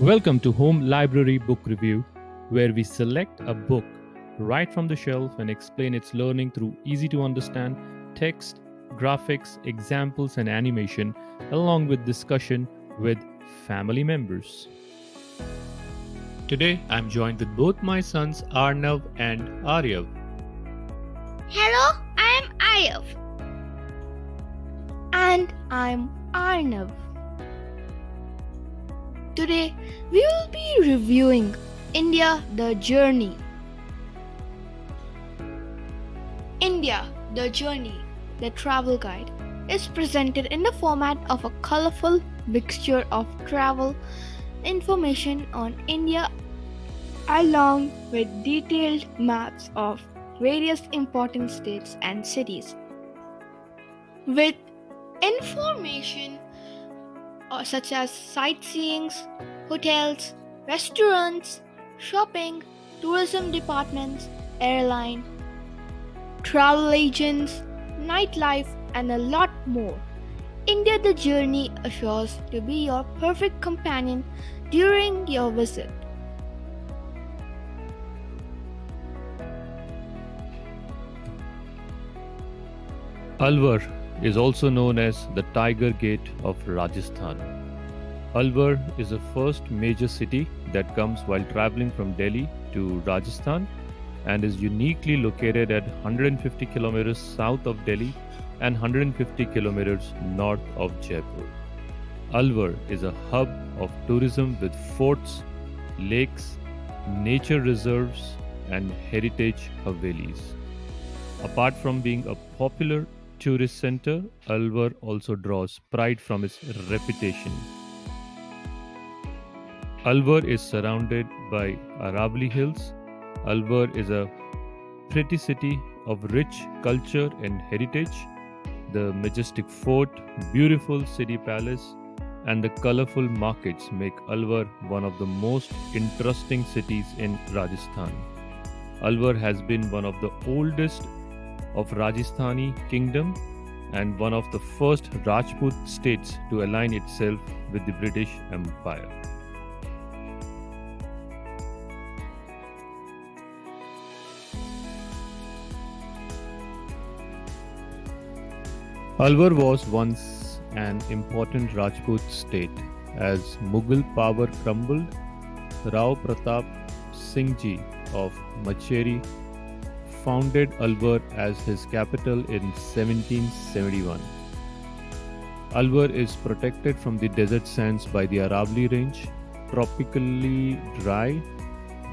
Welcome to Home Library Book Review, where we select a book right from the shelf and explain its learning through easy to understand text, graphics, examples, and animation, along with discussion with family members. Today, I'm joined with both my sons Arnav and Aryav. Hello, I'm Ayav. And I'm Arnav. Today, we will be reviewing India the Journey. India the Journey, the travel guide, is presented in the format of a colorful mixture of travel information on India along with detailed maps of various important states and cities. With information such as sightseeings, hotels, restaurants, shopping, tourism departments, airline, travel agents, nightlife, and a lot more. India the Journey assures to be your perfect companion during your visit. Alwar is also known as the Tiger Gate of Rajasthan. Alwar is the first major city that comes while traveling from Delhi to Rajasthan and is uniquely located at 150 kilometers south of Delhi and 150 kilometers north of Jaipur. Alwar is a hub of tourism with forts, lakes, nature reserves, and heritage havelis. Apart from being a popular tourist center, Alwar also draws pride from its reputation. Alwar is surrounded by Aravali Hills. Alwar is a pretty city of rich culture and heritage. The majestic fort, beautiful city palace, and the colorful markets make Alwar one of the most interesting cities in Rajasthan. Alwar has been one of the oldest of Rajasthani kingdom and one of the first Rajput states to align itself with the British Empire. Alwar was once an important Rajput state. As Mughal power crumbled, Rao Pratap Singh Ji of Macheri founded Alwar as his capital in 1771. Alwar is protected from the desert sands by the Aravali Range, tropically dry,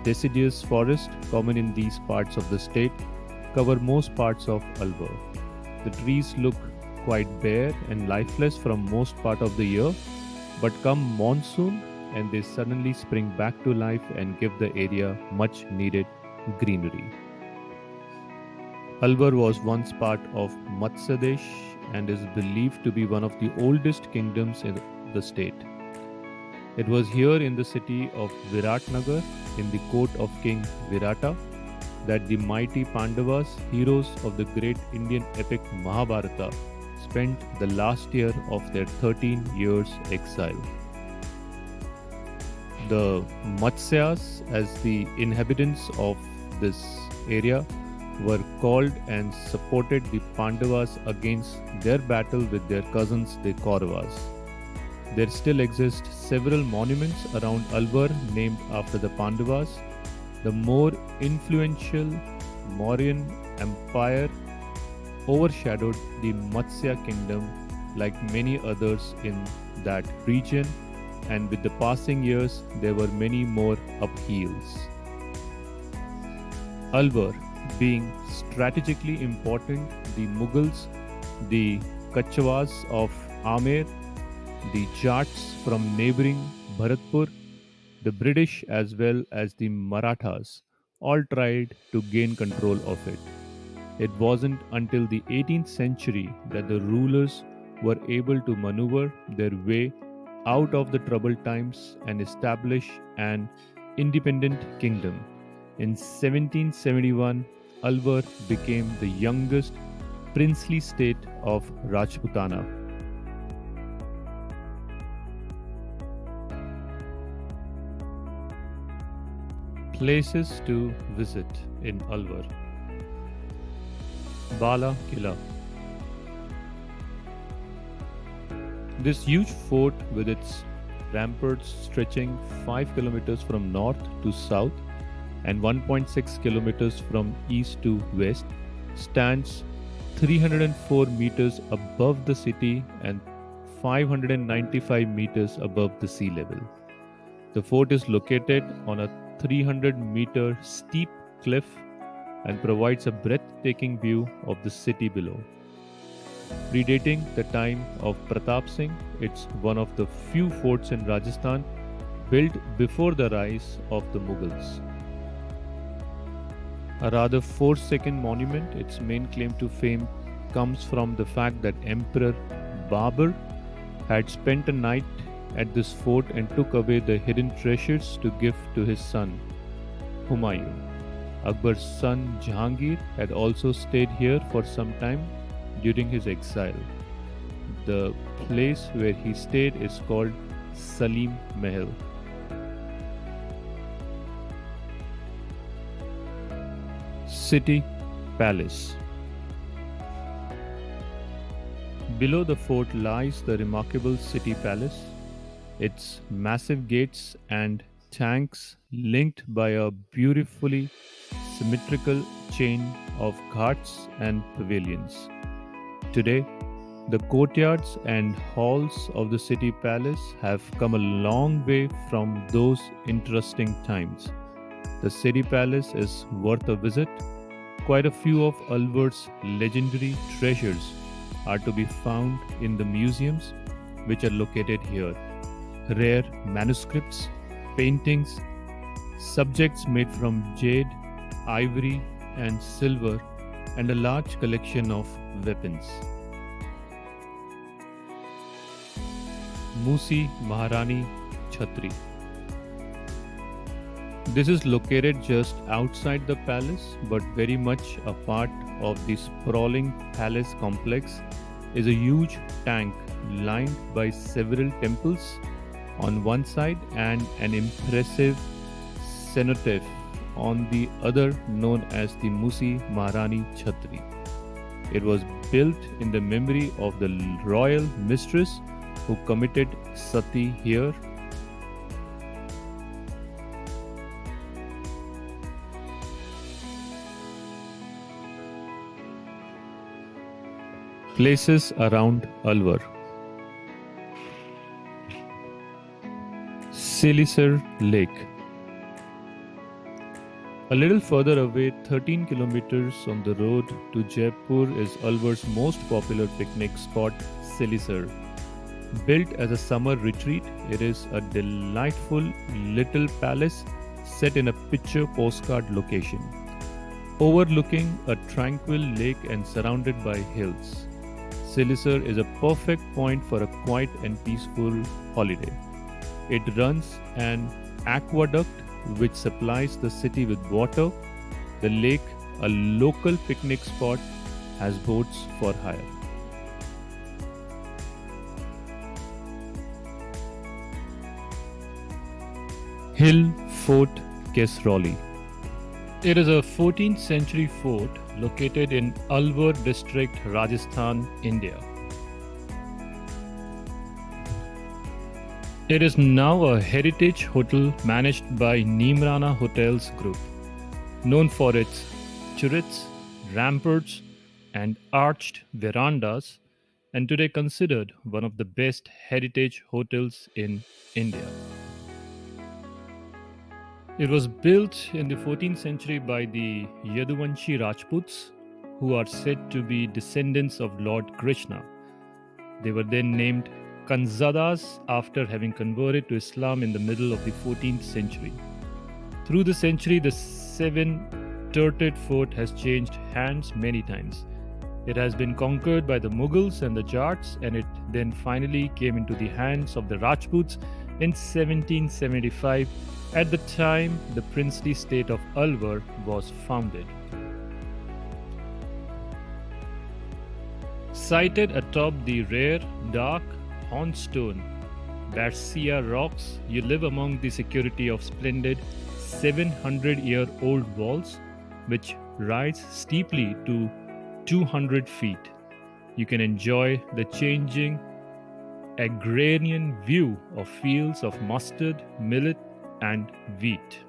deciduous forest common in these parts of the state cover most parts of Alwar. The trees look quite bare and lifeless from most part of the year, but come monsoon and they suddenly spring back to life and give the area much needed greenery. Alwar was once part of Matsya Desh and is believed to be one of the oldest kingdoms in the state. It was here in the city of Viratnagar, in the court of King Virata, that the mighty Pandavas, heroes of the great Indian epic Mahabharata, spent the last year of their 13 years exile. The Matsyas, as the inhabitants of this area, were called and supported the Pandavas against their battle with their cousins the Kauravas. There still exist several monuments around Alwar named after the Pandavas. The more influential Mauryan Empire overshadowed the Matsya kingdom like many others in that region, and with the passing years there were many more upheavals. Alwar being strategically important, the Mughals, the Kachwas of Amer, the Jats from neighboring Bharatpur, the British as well as the Marathas all tried to gain control of it. It wasn't until the 18th century that the rulers were able to maneuver their way out of the troubled times and establish an independent kingdom. In 1771, Alwar became the youngest princely state of Rajputana. Places to visit in Alwar. Bala Killa. This huge fort with its ramparts stretching 5 kilometers from north to south and 1.6 kilometers from east to west stands 304 meters above the city and 595 meters above the sea level. The fort is located on a 300-meter steep cliff and provides a breathtaking view of the city below. Predating the time of Pratap Singh, it's one of the few forts in Rajasthan built before the rise of the Mughals. A rather forsaken monument, its main claim to fame comes from the fact that Emperor Babur had spent a night at this fort and took away the hidden treasures to give to his son, Humayun. Akbar's son Jahangir had also stayed here for some time during his exile. The place where he stayed is called Salim Mahal. City Palace. Below the fort lies the remarkable City Palace, its massive gates and tanks linked by a beautifully symmetrical chain of ghats and pavilions. Today, the courtyards and halls of the city palace have come a long way from those interesting times. The city palace is worth a visit. Quite a few of Alwar's legendary treasures are to be found in the museums which are located here. Rare manuscripts, paintings, subjects made from jade, ivory, and silver, and a large collection of weapons. Musi Maharani Chhatri. This is located just outside the palace, but very much a part of the sprawling palace complex is a huge tank lined by several temples on one side and an impressive cenotaph on the other, known as the Musi Maharani Chhatri. It was built in the memory of the royal mistress who committed sati here. Places around Alwar. Silisar Lake. A little further away, 13 kilometers on the road to Jaipur, is Alwar's most popular picnic spot, Silisar. Built as a summer retreat, it is a delightful little palace set in a picture postcard location, overlooking a tranquil lake and surrounded by hills. Silisar is a perfect point for a quiet and peaceful holiday. It runs an aqueduct which supplies the city with water. The lake, a local picnic spot, has boats for hire. Hill Fort Kesrauli. It is a 14th century fort located in Alwar district, Rajasthan, India. It is now a heritage hotel managed by Neemrana Hotels Group, known for its turrets, ramparts, and arched verandas, and today considered one of the best heritage hotels in India. It was built in the 14th century by the Yaduvanshi Rajputs, who are said to be descendants of Lord Krishna. They were then named Kanzadas after having converted to Islam in the middle of the 14th century. Through the century, the seven-turreted fort has changed hands many times. It has been conquered by the Mughals and the Jats, and it then finally came into the hands of the Rajputs in 1775, at the time the princely state of Alwar was founded. Sited atop the rare, dark, hornstone Barcia rocks, you live among the security of splendid 700-year-old walls, which rise steeply to 200 feet. You can enjoy the changing agrarian view of fields of mustard, millet, and wheat.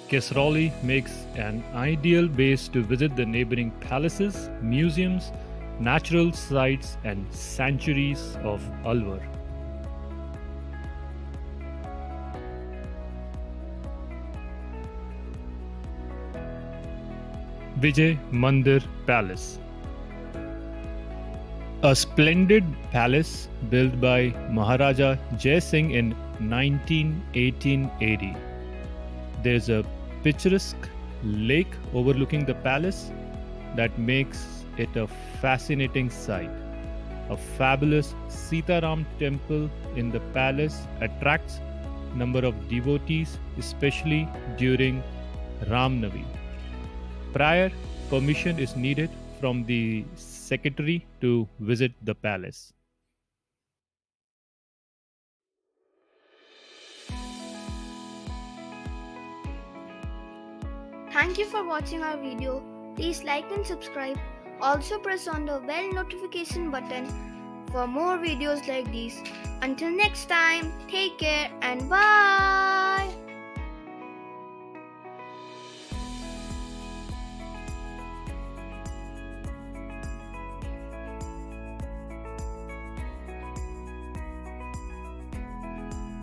Kesroli makes an ideal base to visit the neighboring palaces, museums, natural sites, and sanctuaries of Alwar. Vijay Mandir Palace. A splendid palace built by Maharaja Jai Singh in 1918 AD. There's a picturesque lake overlooking the palace that makes it a fascinating sight. A fabulous Sitaram temple in the palace attracts number of devotees, especially during Ramnavi. Prior permission is needed from the secretary to visit the palace. Thank you for watching our video. Please like and subscribe. Also press on the bell notification button for more videos like these. Until next time, take care and bye.